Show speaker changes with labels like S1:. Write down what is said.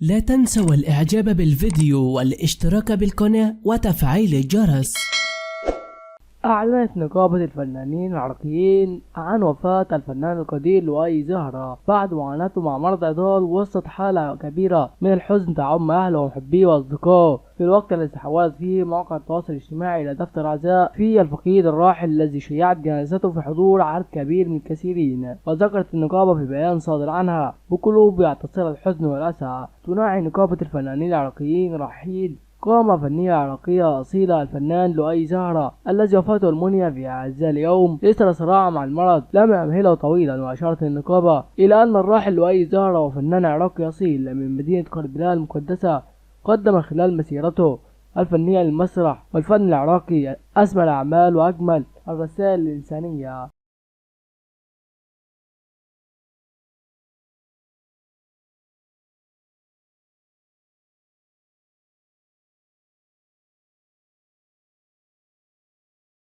S1: لا تنسوا الإعجاب بالفيديو والاشتراك بالقناة وتفعيل الجرس.
S2: أعلنت نقابة الفنانين العراقيين عن وفاة الفنان القدير لؤي زهرة بعد معاناته مع مرض عضال وسط حالة كبيرة من الحزن تعم أهله ومحبيه وأصدقائه في الوقت الذي تحولت فيه مواقع التواصل الاجتماعي إلى دفتر عزاء في الفقيد الراحل الذي شيعت جنازته في حضور عدد كبير من الكثيرين. وذكرت النقابة في بيان صادر عنها: بقلوب يعتصر الحزن والأسى، تناعي نقابة الفنانين العراقيين رحيل قامة فنية عراقية أصيلة الفنان لؤي زهرة الذي وفاته المنية في هذا اليوم إثر صراع مع المرض لم يمهله طويلا. وأشارت النقابة إلى أن الراحل لؤي زهرة وفنان عراقي أصيل من مدينة قربلاء المقدسة قدم خلال مسيرته الفنية للمسرح والفن العراقي أسمى الأعمال وأجمل الرسائل الإنسانية.